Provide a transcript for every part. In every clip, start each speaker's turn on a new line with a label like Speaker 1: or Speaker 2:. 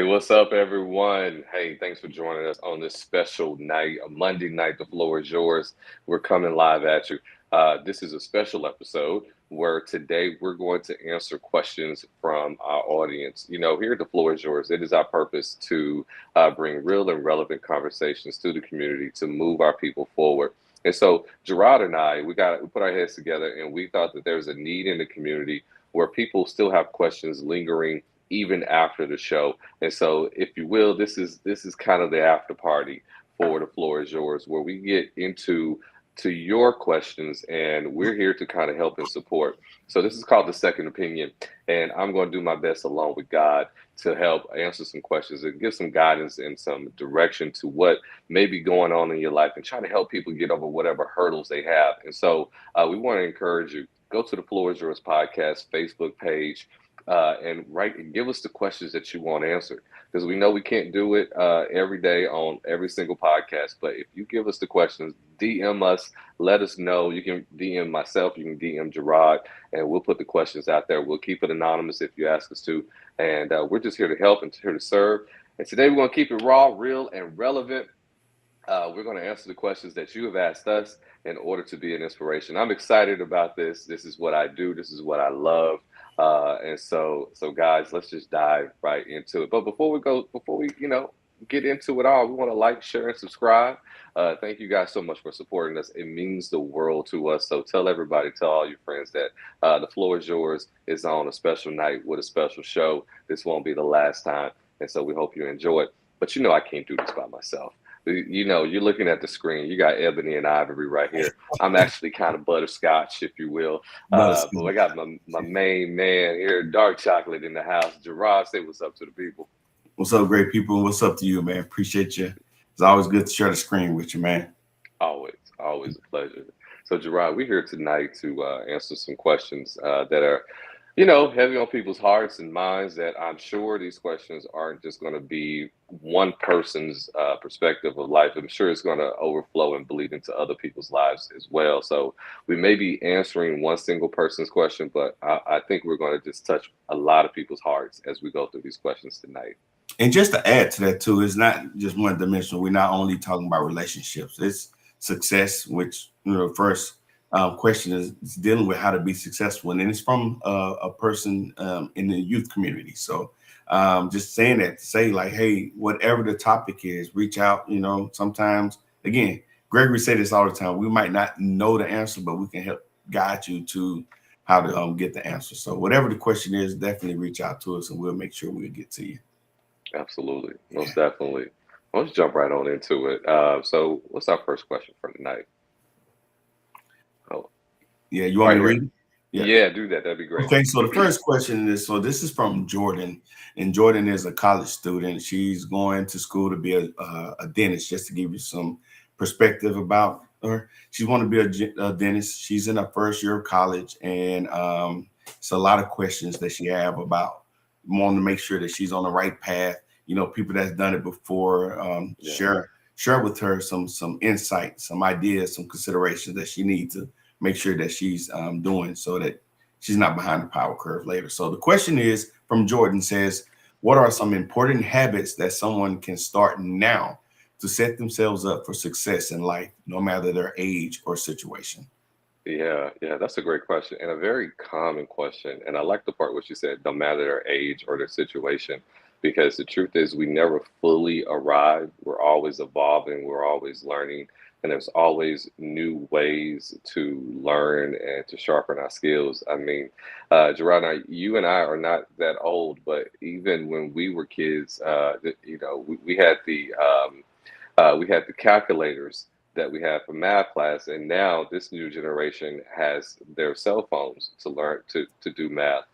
Speaker 1: Hey, what's up, everyone? Hey, thanks for joining us on this special night, a Monday night. The floor is yours. We're coming live at you. This is a special episode where today we're going to answer questions from our audience. Here at the floor is yours. It is our purpose to bring real and relevant conversations to the community to move our people forward. And so, Gerard and I, we put our heads together, and we thought that there's a need in the community where people still have questions lingering even after the show. And so, if you will, this is kind of the after party for the floor is yours, where we get into to your questions, and we're here to kind of help and support. So this is called the second opinion, and I'm going to do my best along with God to help answer some questions and give some guidance and some direction to what may be going on in your life, and trying to help people get over whatever hurdles they have. And so we want to encourage you, go to the Floor is Yours podcast Facebook page, and write and give us the questions that you want answered, because we know we can't do it every day on every single podcast. But if you give us the questions, DM us, let us know. You can DM myself, you can DM Gerard, and we'll put the questions out there. We'll keep it anonymous if you ask us to, and we're just here to help and here to serve. And today we're going to keep it raw, real, and relevant. We're going to answer the questions that you have asked us in order to be an inspiration. I'm excited about this. This is what I do. This is what I love. And so guys, let's just dive right into it. But before we, get into it all, we want to like, share, and subscribe. Thank you guys so much for supporting us. It means the world to us. So tell everybody, tell all your friends that the floor is yours is on a special night with a special show. This won't be the last time. And so we hope you enjoy it. But I can't do this by myself. You're looking at the screen. You got Ebony and Ivory right here. I'm actually kind of butterscotch, if you will. But I got my main man here, Dark Chocolate, in the house. Gerard, say what's up to the people.
Speaker 2: What's up, great people? What's up to you, man? Appreciate you. It's always good to share the screen with you, man.
Speaker 1: Always a pleasure. So, Gerard, we're here tonight to answer some questions that are heavy on people's hearts and minds, that I'm sure these questions aren't just going to be one person's perspective of life. I'm sure it's going to overflow and bleed into other people's lives as well. So we may be answering one single person's question, but I think we're going to just touch a lot of people's hearts as we go through these questions tonight.
Speaker 2: And just to add to that too, it's not just one dimensional. We're not only talking about relationships. It's success, which first question is dealing with how to be successful, and then it's from a person in the youth community. So just saying that to say, like, hey, whatever the topic is, reach out. Sometimes, again, Gregory say this all the time. We might not know the answer, but we can help guide you to how to get the answer. So whatever the question is, definitely reach out to us, and we'll make sure we'll get to you.
Speaker 1: Absolutely, most definitely. Let's jump right on into it. So what's our first question for tonight? Oh,
Speaker 2: Yeah, you want
Speaker 1: right
Speaker 2: me to
Speaker 1: here.
Speaker 2: read it? Yeah.
Speaker 1: Yeah, do that. That'd be great.
Speaker 2: Okay, so the first question is, so this is from Jordan, and Jordan is a college student. She's going to school to be a dentist. Just to give you some perspective about her, she want to be a dentist. She's in her first year of college, and it's a lot of questions that she have about wanting to make sure that she's on the right path. People that's done it before,
Speaker 1: Yeah.
Speaker 2: share with her some insight, some ideas, some considerations that she needs to make sure that she's doing, so that she's not behind the power curve later. So the question is from Jordan, says, what are some important habits that someone can start now to set themselves up for success in life, no matter their age or situation?
Speaker 1: Yeah, that's a great question, and a very common question. And I like the part where she said, no matter their age or their situation, because the truth is we never fully arrive. We're always evolving, we're always learning, and there's always new ways to learn and to sharpen our skills. I mean, Gerard, you and I are not that old, but even when we were kids, we had the calculators that we had for math class, and now this new generation has their cell phones to learn to do math.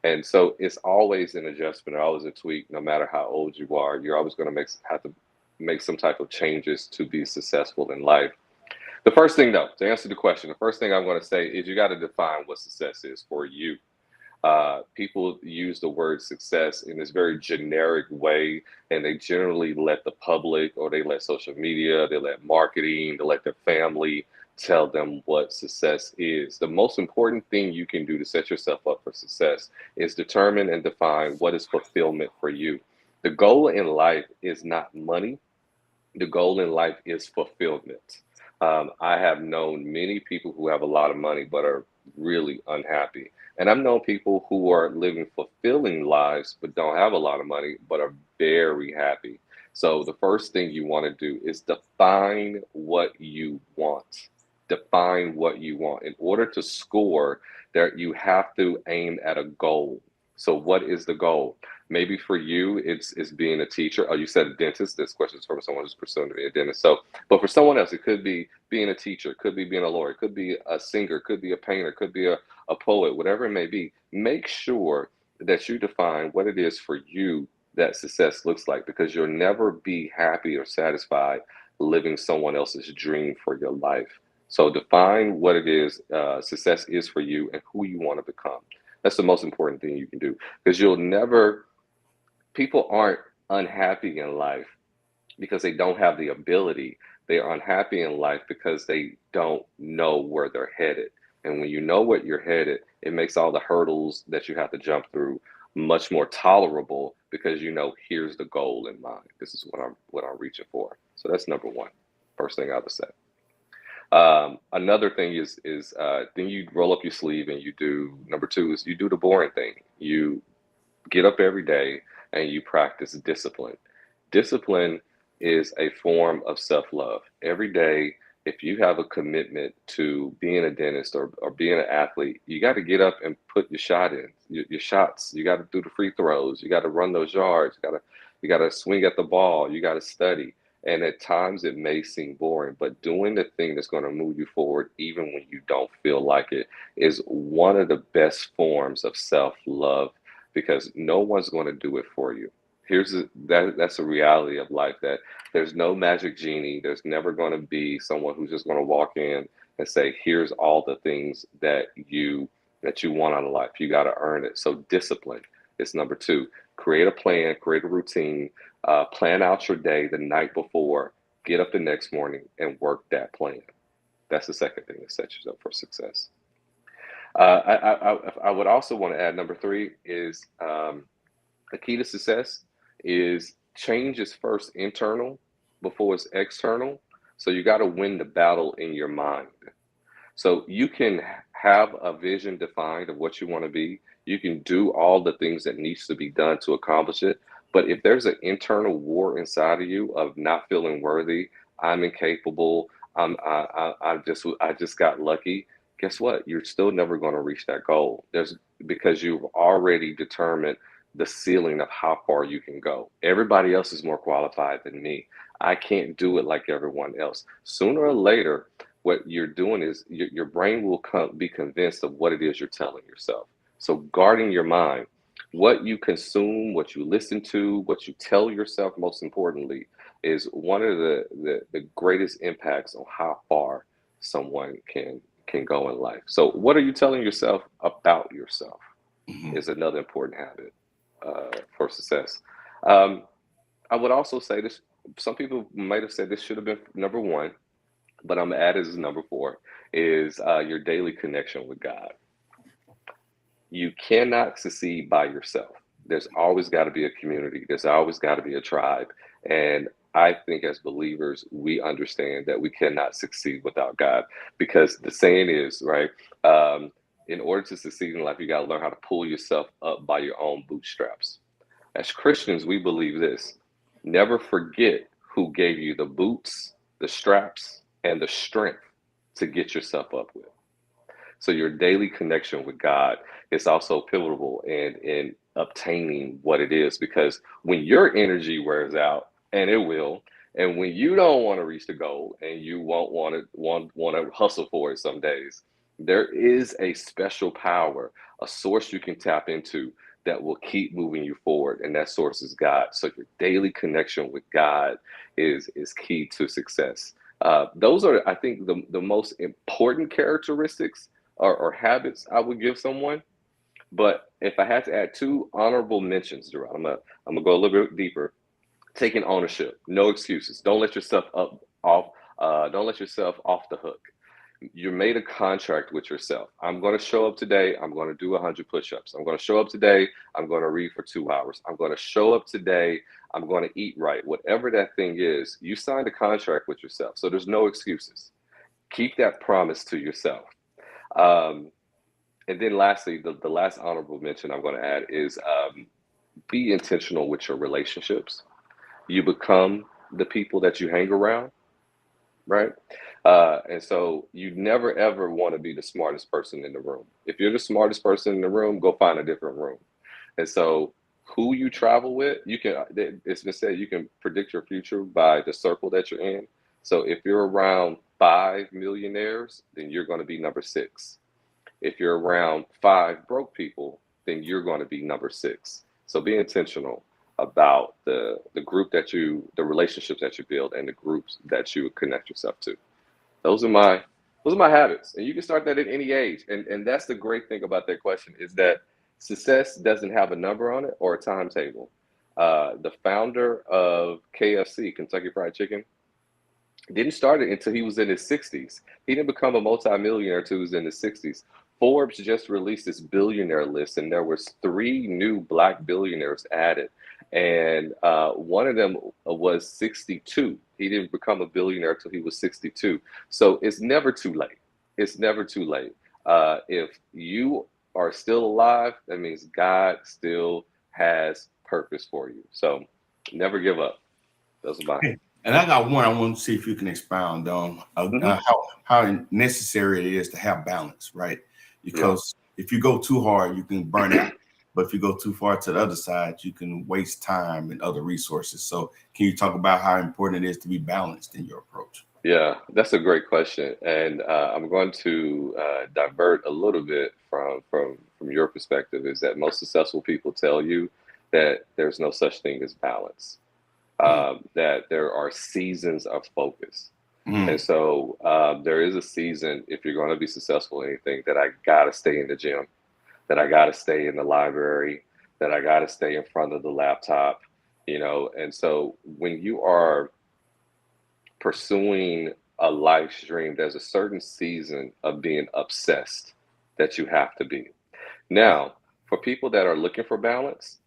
Speaker 1: And so it's always an adjustment, always a tweak. No matter how old you are, you're always going to have to make some type of changes to be successful in life. The first thing, though, to answer the question, the first thing I'm going to say is you got to define what success is for you. People use the word success in this very generic way, and they generally let the public, or they let social media, they let marketing, they let their family tell them what success is. The most important thing you can do to set yourself up for success is determine and define what is fulfillment for you. The goal in life is not money. The goal in life is fulfillment. I have known many people who have a lot of money but are really unhappy. And I've known people who are living fulfilling lives but don't have a lot of money but are very happy. So the first thing you want to do is define what you want. Define what you want. In order to score, there you have to aim at a goal. So what is the goal? Maybe for you, it's being a teacher. Oh, you said a dentist. This question is from someone who's pursuing to be a dentist. So, but for someone else, it could be being a teacher, could be being a lawyer, could be a singer, could be a painter, could be a poet, whatever it may be. Make sure that you define what it is for you that success looks like, because you'll never be happy or satisfied living someone else's dream for your life. So define what it is success is for you and who you want to become. That's the most important thing you can do, because you'll never people aren't unhappy in life because they don't have the ability. They are unhappy in life because they don't know where they're headed. And when you know what you're headed, it makes all the hurdles that you have to jump through much more tolerable, because you know here's the goal in mind. This is what I'm reaching for. So that's number one. First thing I would say. Another thing is then you roll up your sleeve and you do number two is you do the boring thing. You get up every day and you practice discipline. Discipline is a form of self love. Every day, if you have a commitment to being a dentist or being an athlete, you got to get up and put your shot in, your shots. You got to do the free throws. You got to run those yards. You got to swing at the ball. You got to study. And at times it may seem boring, but doing the thing that's going to move you forward, even when you don't feel like it, is one of the best forms of self love, because no one's going to do it for you. That's a reality of life, that there's no magic genie. There's never going to be someone who's just going to walk in and say, "Here's all the things that you want out of life." You got to earn it. So discipline is number two. Create a plan, create a routine, plan out your day the night before. Get up the next morning and work that plan. That's the second thing that sets you up for success. I would also want to add number three is the key to success is change is first internal before it's external. So you got to win the battle in your mind. So you can have a vision defined of what you want to be. You can do all the things that needs to be done to accomplish it. But if there's an internal war inside of you of not feeling worthy, I'm incapable, I just got lucky. Guess what? You're still never going to reach that goal. There's because you've already determined the ceiling of how far you can go. Everybody else is more qualified than me. I can't do it like everyone else. Sooner or later, what you're doing is your brain will be convinced of what it is you're telling yourself. So guarding your mind, what you consume, what you listen to, what you tell yourself, most importantly, is one of the greatest impacts on how far someone can go in life. So what are you telling yourself about yourself
Speaker 2: Mhm.
Speaker 1: is another important habit for success. Um, I would also say this, some people might have said this should have been number one, but I'm gonna add as number four is your daily connection with God. You cannot succeed by yourself. There's always got to be a community. There's always got to be a tribe. And I think as believers, we understand that we cannot succeed without God, because the saying is, right? In order to succeed in life, you got to learn how to pull yourself up by your own bootstraps. As Christians, we believe this: never forget who gave you the boots, the straps, and the strength to get yourself up with. So your daily connection with God is also pivotal in obtaining what it is, because when your energy wears out, and it will, and when you don't want to reach the goal and you won't want to hustle for it some days, there is a special power, a source you can tap into that will keep moving you forward, and that source is God. So your daily connection with God is key to success. Those are, I think, the most important characteristics or habits I would give someone. But if I had to add two honorable mentions, Gerard, I'm gonna go a little bit deeper. Taking ownership, no excuses. Don't let yourself up off. Don't let yourself off the hook. You made a contract with yourself. I'm going to show up today. I'm going to do 100 push-ups. I'm going to show up today. I'm going to read for 2 hours. I'm going to show up today. I'm going to eat right. Whatever that thing is, you signed a contract with yourself. So there's no excuses. Keep that promise to yourself. Um, and then lastly, the last honorable mention I'm going to add is be intentional with your relationships. You become the people that you hang around, right? And so you never ever want to be the smartest person in the room. If you're the smartest person in the room, go find a different room. And so who you travel with, you can, it's been said, you can predict your future by the circle that you're in. So if you're around 5 millionaires, then you're going to be number six. If you're around five broke people, then you're going to be number six. So be intentional about the group that the relationships that you build and the groups that you connect yourself to. Those are my those are my habits, and you can start that at any age. And that's the great thing about that question is that success doesn't have a number on it or a timetable. The founder of KFC, Kentucky Fried Chicken, didn't start it until he was in his 60s. He didn't become a multimillionaire until he was in his 60s. Forbes just released this billionaire list, and there was three new black billionaires added, and one of them was 62. He didn't become a billionaire until he was 62. So it's never too late. It's never too late. If you are still alive, that means God still has purpose for you. So never give up. Those are mine.
Speaker 2: And I got one I want to see if you can expound on
Speaker 1: Hmm.
Speaker 2: how necessary it is to have balance, right?
Speaker 1: Yeah.
Speaker 2: Because if you go too hard, you can burn out. But if you go too far to the other side, you can waste time and other resources. So can you talk about how important it is to be balanced in your approach?
Speaker 1: Yeah, that's a great question, and I'm going to divert a little bit from your perspective. Is that most successful people tell you that there's no such thing as balance,
Speaker 2: Mm,
Speaker 1: that there are seasons of focus, and
Speaker 2: mm,
Speaker 1: so there is a season if you're going to be successful in anything that I gotta stay in the gym, that I gotta stay in the library, that I gotta stay in front of the laptop, and so when you are pursuing a life stream, there's a certain season of being obsessed that you have to be.
Speaker 2: yeah.
Speaker 1: Now, for people that are looking for balance,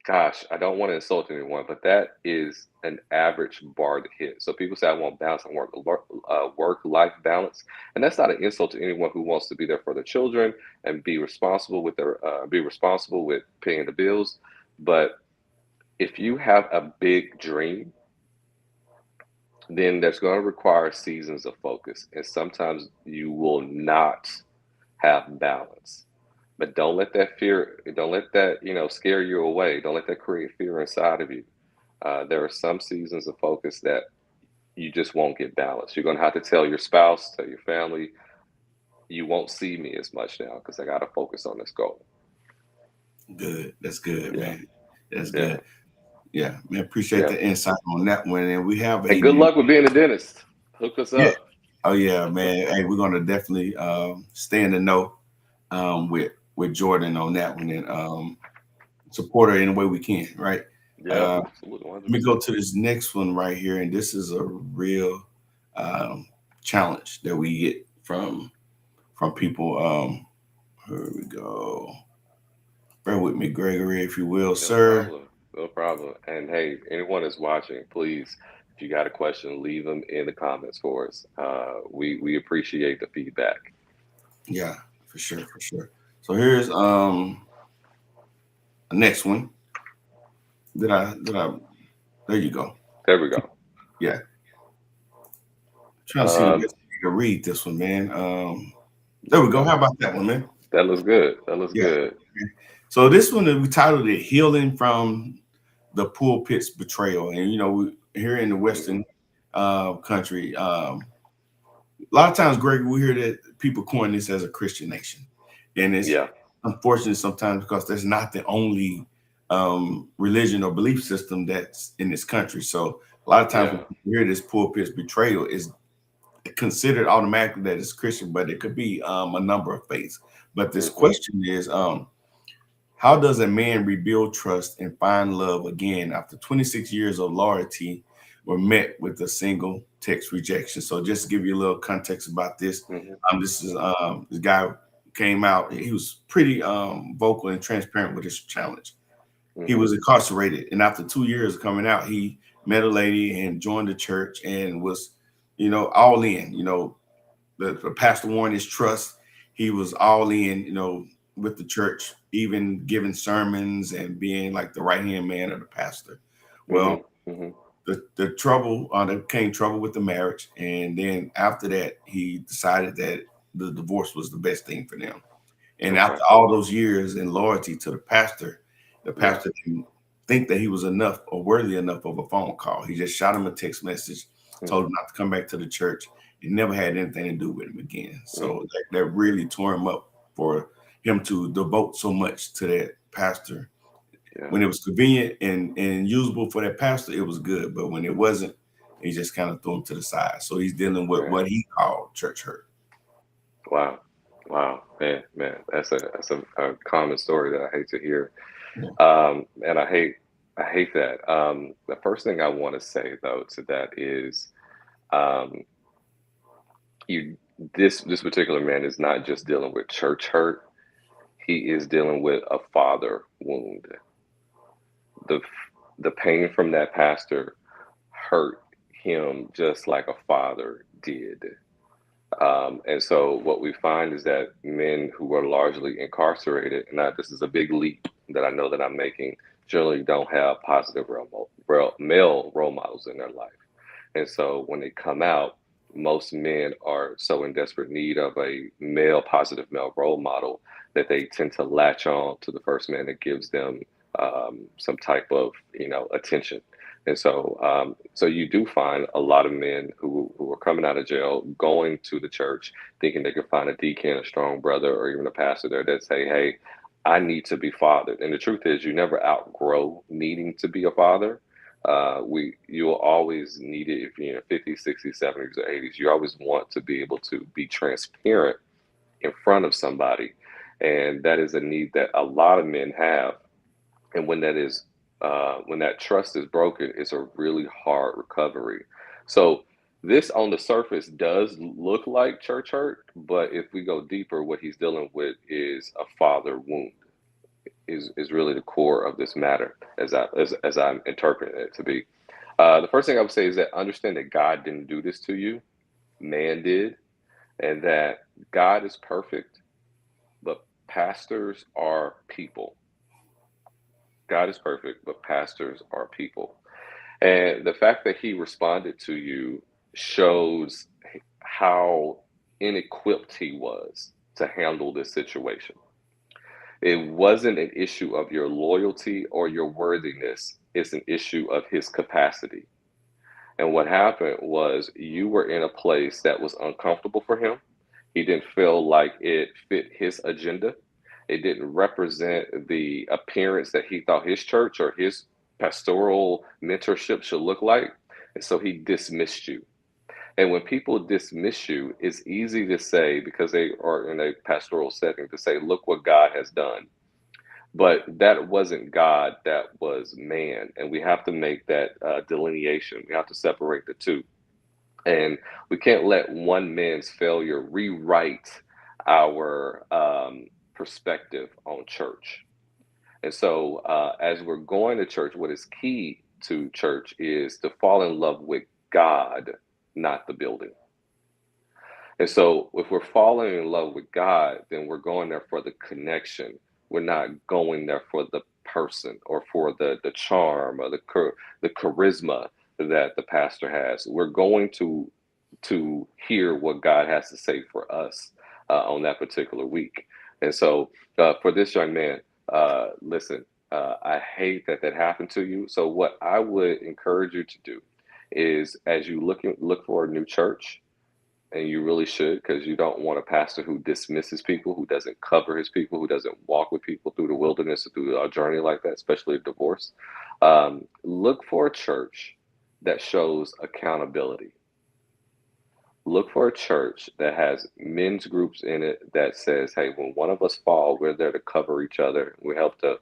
Speaker 1: gosh, I don't want to insult anyone, but that is an average bar to hit. So people say, I want balance, I want work-life balance. And that's not an insult to anyone who wants to be there for their children and be responsible with paying the bills. But if you have a big dream, then that's going to require seasons of focus. And sometimes you will not have balance. But don't let that fear, don't let that, scare you away. Don't let that create fear inside of you. There are some seasons of focus that you just won't get balance. You're going to have to tell your spouse, tell your family, you won't see me as much now because I got to focus on this goal.
Speaker 2: Good. That's good,
Speaker 1: Yeah.
Speaker 2: man. That's
Speaker 1: Yeah.
Speaker 2: good. Yeah, man. Appreciate
Speaker 1: Yeah.
Speaker 2: the insight on that one. And we have
Speaker 1: And
Speaker 2: a
Speaker 1: good luck with being a dentist. Hook us
Speaker 2: yeah.
Speaker 1: up.
Speaker 2: Oh yeah, man. Hey, we're gonna definitely stay in the know with Jordan on that one and support her in the way we can, right?
Speaker 1: Yeah,
Speaker 2: Uh,
Speaker 1: absolutely.
Speaker 2: Let me
Speaker 1: 100%.
Speaker 2: go to this next one right here, and this is a real um, challenge that we get from people. Here we go. Bear with me, Gregory, if you will,
Speaker 1: No
Speaker 2: sir.
Speaker 1: problem. No problem. And hey, anyone that's watching, please, if you got a question, leave them in the comments for us. We appreciate the feedback.
Speaker 2: Yeah, for sure, for sure. So here's the next one. Did I there you go.
Speaker 1: There we go.
Speaker 2: Yeah. Trying to see the
Speaker 1: Um,
Speaker 2: best way to read this one, man. There we go.
Speaker 1: that
Speaker 2: How
Speaker 1: looks
Speaker 2: about that one, man?
Speaker 1: that looks good. That looks
Speaker 2: Yeah.
Speaker 1: good.
Speaker 2: So this one we titled it "Healing from the Pulpit's Betrayal," and here in the
Speaker 1: Hmm.
Speaker 2: Western country, a lot of times, Greg, we hear that people coin this as a Christian nation, and it's
Speaker 1: Yeah.
Speaker 2: unfortunate sometimes because that's not the only religion or belief system that's in this country. So a lot of times when
Speaker 1: Yeah.
Speaker 2: people hear this pulpit's betrayal, is considered automatically that it's Christian, but it could be a number of faiths. But this
Speaker 1: Hmm.
Speaker 2: question is, how does a man rebuild trust and find love again after 26 years of loyalty were met with a single text rejection? So just to give you a little context about this,
Speaker 1: Hmm.
Speaker 2: this is this guy came out. He was pretty vocal and transparent with his challenge. he was incarcerated, and after 2 years of coming out, he met a lady and joined the church and was, all in. The pastor won his trust. He was all in, with the church, even giving sermons and being like the right hand man of the pastor. Well,
Speaker 1: Mhm. Mhm.
Speaker 2: the trouble, there came trouble with the marriage, and then after that, he decided that the divorce was the best thing for them. And
Speaker 1: Okay.
Speaker 2: after all those years in loyalty to the
Speaker 1: Yeah.
Speaker 2: pastor didn't think that he was enough or worthy enough of a phone call. He just shot him a text message, told
Speaker 1: Mm.
Speaker 2: him not to come back to the church, and never had anything to do with him again.
Speaker 1: Mm.
Speaker 2: So that really tore him up for him to devote so much to that pastor.
Speaker 1: Yeah.
Speaker 2: When it was convenient and usable for that pastor, it was good. But when it wasn't, he just kind of threw him to the side. So he's dealing with
Speaker 1: Man.
Speaker 2: what he called church hurt.
Speaker 1: Wow. Wow. Man. That's a common story that I hate to hear.
Speaker 2: Yeah.
Speaker 1: And I hate that. The first thing I want to say though to that is, um, you this particular man is not just dealing with church hurt. He is dealing with a father wound. The the pain from that pastor hurt him just like a father did. And so what we find is that men who are largely incarcerated, and this is a big leap that I know that I'm making, generally don't have positive male role models in their life. And so when they come out, most men are so in desperate need of a positive male role model that they tend to latch on to the first man that gives them some type of, attention. And so you do find a lot of men who are coming out of jail, going to the church, thinking they could find a deacon, a strong brother, or even a pastor there that say, "Hey, I need to be fathered." And the truth is, you never outgrow needing to be a father. You'll always need it if you're in 50s, 60s, 70s, or 80s. You always want to be able to be transparent in front of somebody, and that is a need that a lot of men have. And when that trust is broken, it's a really hard recovery. So this on the surface does look like church hurt, but if we go deeper, what he's dealing with is a father wound. Is really the core of this matter, as I'm interpreting it to be. The first thing I would say is that understand that God didn't do this to you, man did, and that God is perfect, but pastors are people. God is perfect, but pastors are people. And the fact that he responded to you shows how inequipped he was to handle this situation. It wasn't an issue of your loyalty or your worthiness, it's an issue of his capacity. And what happened was you were in a place that was uncomfortable for him. He didn't feel like it fit his agenda. It didn't represent the appearance that he thought his church or his pastoral mentorship should look like. And so he dismissed you. And when people dismiss you, it's easy to say, because they are in a pastoral setting, to say, "Look what God has done." But that wasn't God, that was man. And we have to make that delineation. We have to separate the two. And we can't let one man's failure rewrite our perspective on church. And so, as we're going to church, what is key to church is to fall in love with God, not the building. And so, if we're falling in love with God, then we're going there for the connection. We're not going there for the person or for the charm or the charisma that the pastor has. We're going to hear what God has to say for us on that particular week. And so, for this young man, listen, I hate that that happened to you. So, what I would encourage you to do is, as you look for a new church, and you really should, because you don't want a pastor who dismisses people, who doesn't cover his people, who doesn't walk with people through the wilderness or through a journey like that, especially a divorce. Look for a church that shows accountability. Look for a church that has men's groups in it that says, "Hey, when one of us fall, we're there to cover each other. We help to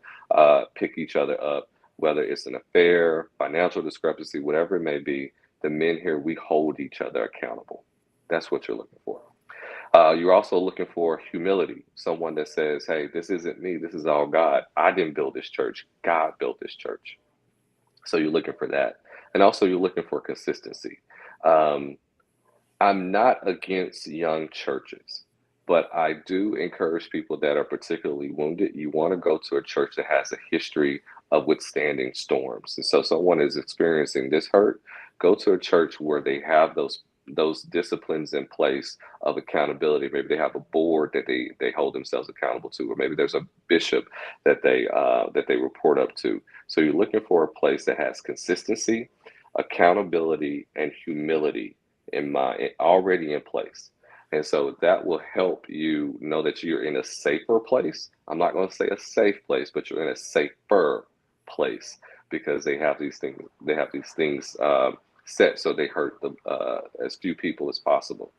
Speaker 1: pick each other up, whether it's an affair, financial discrepancy, whatever it may be. The men here, we hold each other accountable." That's what you're looking for. You're also looking for humility, someone that says, hey, this isn't me, this is all God. I didn't build this church, God built this church. So you're looking for that. And also, you're looking for consistency. Um, I'm not against young churches, but I do encourage people that are particularly wounded. You want to go to a church that has a history of withstanding storms. And so someone is experiencing this hurt, go to a church where they have those disciplines in place of accountability. Maybe they have a board that they hold themselves accountable to, or maybe there's a bishop that they report up to. So you're looking for a place that has consistency, accountability, and humility already in place. And so that will help you know that you're in a safer place. I'm not going to say a safe place, but you're in a safer place because they have these things set so they hurt as few people as possible.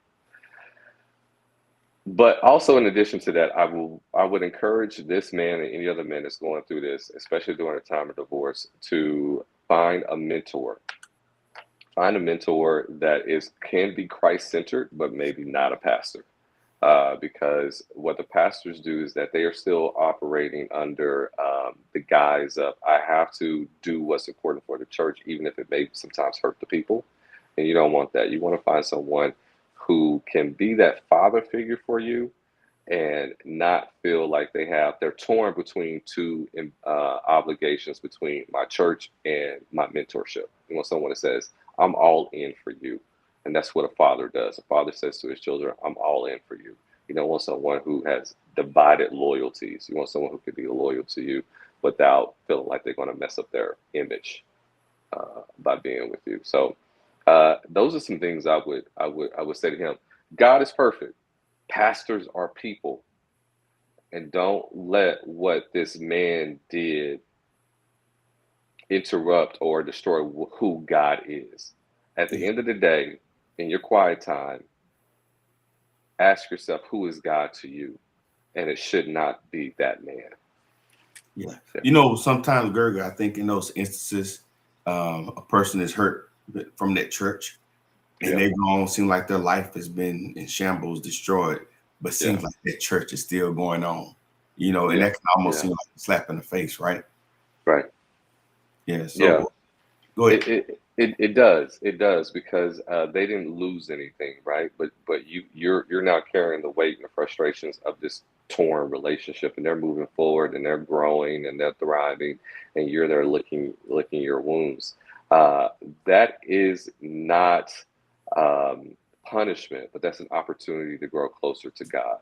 Speaker 1: But also, in addition to that, I would encourage this man and any other man that's going through this, especially during a time of divorce, to find a mentor. Find a mentor that is can be Christ centered, but maybe not a pastor. Because what the pastors do is that they are still operating under the guise of I have to do what's important for the church, even if it may sometimes hurt the people. And you don't want that. You want to find someone who can be that father figure for you and not feel like they're torn between two obligations between my church and my mentorship. You want someone that says, I'm all in for you. And that's what a father does. A father says to his children, I'm all in for you. You don't want someone who has divided loyalties. You want someone who can be loyal to you without feeling like they're going to mess up their image by being with you. So those are some things I would say to him. God is perfect. Pastors are people, and don't let what this man did interrupt or destroy who God is. At the
Speaker 2: Yeah.
Speaker 1: end of the day, in your quiet time, ask yourself, who is God to you? And it should not be that man.
Speaker 2: Yeah.
Speaker 1: Yeah.
Speaker 2: Sometimes, Gregory, I think in those instances, a person is hurt from that church and
Speaker 1: Yeah.
Speaker 2: they go on, seem like their life has been in shambles, destroyed, but
Speaker 1: Yeah.
Speaker 2: seems like that church is still going on, and
Speaker 1: Yeah.
Speaker 2: that can almost
Speaker 1: Yeah.
Speaker 2: seem like a slap in the face, right?
Speaker 1: Right.
Speaker 2: Yeah.
Speaker 1: Yeah.
Speaker 2: So go ahead.
Speaker 1: It does. It does because they didn't lose anything, right? But you're now carrying the weight and the frustrations of this torn relationship, and they're moving forward and they're growing and they're thriving, and you're there licking your wounds. Uh, that is not punishment, but that's an opportunity to grow closer to God.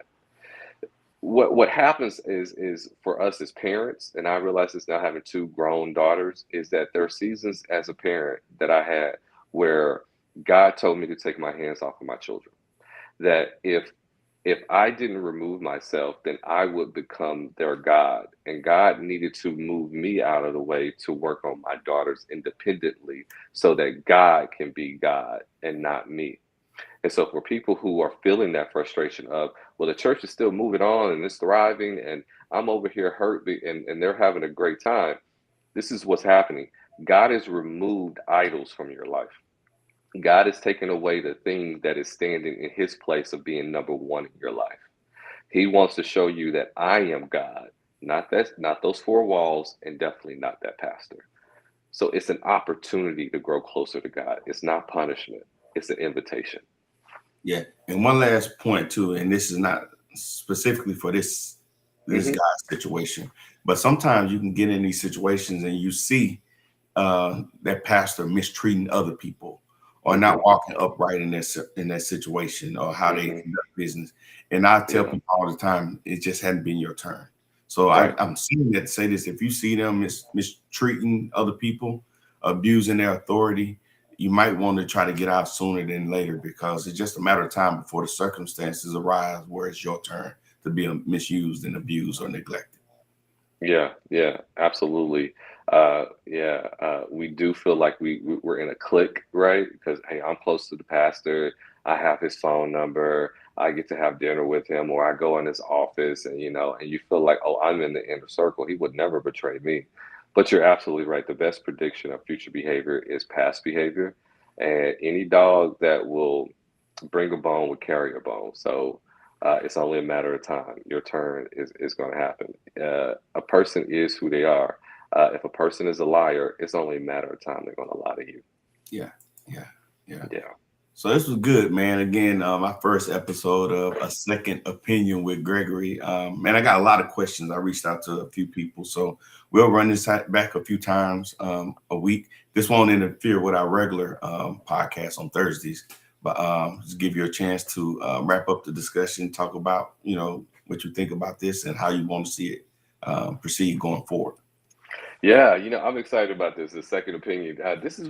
Speaker 1: What happens is for us as parents, and I realize this now having two grown daughters, is that there are seasons as a parent that I had where God told me to take my hands off of my children. That if I didn't remove myself, then I would become their God. And God needed to move me out of the way to work on my daughters independently so that God can be God and not me. And so for people who are feeling that frustration of, well, the church is still moving on and it's thriving and I'm over here hurt and they're having a great time, this is what's happening. God has removed idols from your life. God has taken away the thing that is standing in his place of being number one in your life. He wants to show you that I am God, not those four walls, and definitely not that pastor. So it's an opportunity to grow closer to God. It's not punishment. It's an invitation.
Speaker 2: Yeah. And one last point too, and this is not specifically for this
Speaker 1: Hmm.
Speaker 2: guy's situation, but sometimes you can get in these situations and you see that pastor mistreating other people or not
Speaker 1: Hmm.
Speaker 2: walking upright in that situation or how they
Speaker 1: Hmm.
Speaker 2: conduct business. And I tell
Speaker 1: Yeah.
Speaker 2: people all the time, it just hadn't been your turn. So
Speaker 1: Right.
Speaker 2: I'm saying that to say this: if you see them mistreating other people, abusing their authority, you might want to try to get out sooner than later because it's just a matter of time before the circumstances arise where it's your turn to be misused and abused or neglected.
Speaker 1: Yeah. Yeah. Absolutely. Yeah. We do feel like we're in a clique, right? Because hey, I'm close to the pastor. I have his phone number. I get to have dinner with him, or I go in his office, and and you feel like, oh, I'm in the inner circle. He would never betray me. But you're absolutely right. The best prediction of future behavior is past behavior, and any dog that will bring a bone will carry a bone. So It's only a matter of time. Your turn is going to happen. A person is who they are. If a person is a liar, it's only a matter of time they're going to lie to you.
Speaker 2: Yeah, yeah, yeah.
Speaker 1: Yeah.
Speaker 2: So this was good, man. Again, my first episode of A Second Opinion with Gregory. Man, I got a lot of questions. I reached out to a few people, so we'll run this back a few times a week. This won't interfere with our regular podcast on Thursdays, but just give you a chance to wrap up the discussion, talk about what you think about this and how you want to see it proceed going forward.
Speaker 1: Yeah, I'm excited about this. The second opinion. This is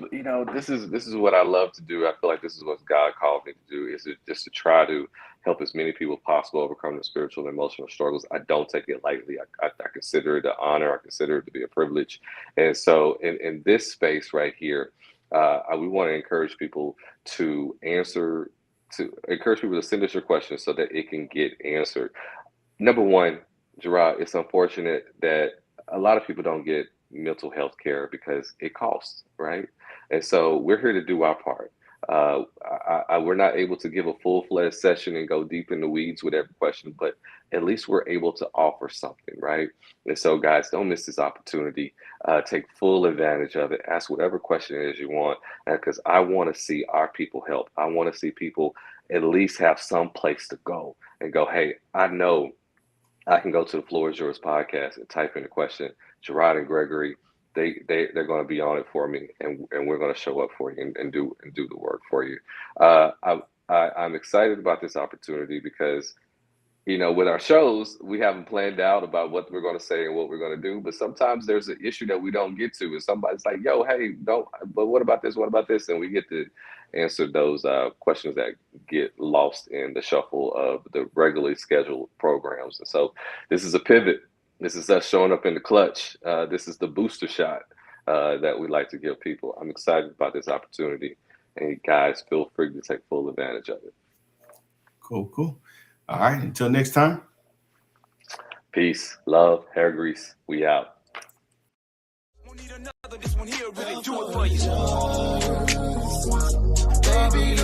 Speaker 1: what I love to do. I feel like this is what God called me to do. Just to try to help as many people as possible overcome their spiritual and emotional struggles. I don't take it lightly. I consider it an honor. I consider it to be a privilege. And so, in this space right here, we want to encourage people to answer. To encourage people to send us your questions so that it can get answered. Number one, Gerard, it's unfortunate that a lot of people don't get mental health care because it costs, right? And so we're here to do our part. We're not able to give a full-fledged session and go deep in the weeds with every question, but at least we're able to offer something, right? And so, guys, don't miss this opportunity. Take full advantage of it. Ask whatever question it is you want, because I want to see our people help. I want to see people at least have some place to go and go, hey, I know I can go to the Floor is Yours podcast and type in the question. Gerard and Gregory, they're going to be on it for me, and we're going to show up for you and do the work for you. I'm excited about this opportunity because with our shows, we haven't planned out about what we're going to say and what we're going to do. But sometimes there's an issue that we don't get to, and somebody's like, "Yo, hey, don't." But what about this? What about this? And we get to answer those questions that get lost in the shuffle of the regularly scheduled programs. And so, this is a pivot. This is us showing up in the clutch. This is the booster shot that we like to give people. I'm excited about this opportunity, and guys, feel free to take full advantage of it.
Speaker 2: Cool. All right. Until next time.
Speaker 1: Peace, love, hair grease. We out.
Speaker 3: Need another, this one here really do it for you. Baby,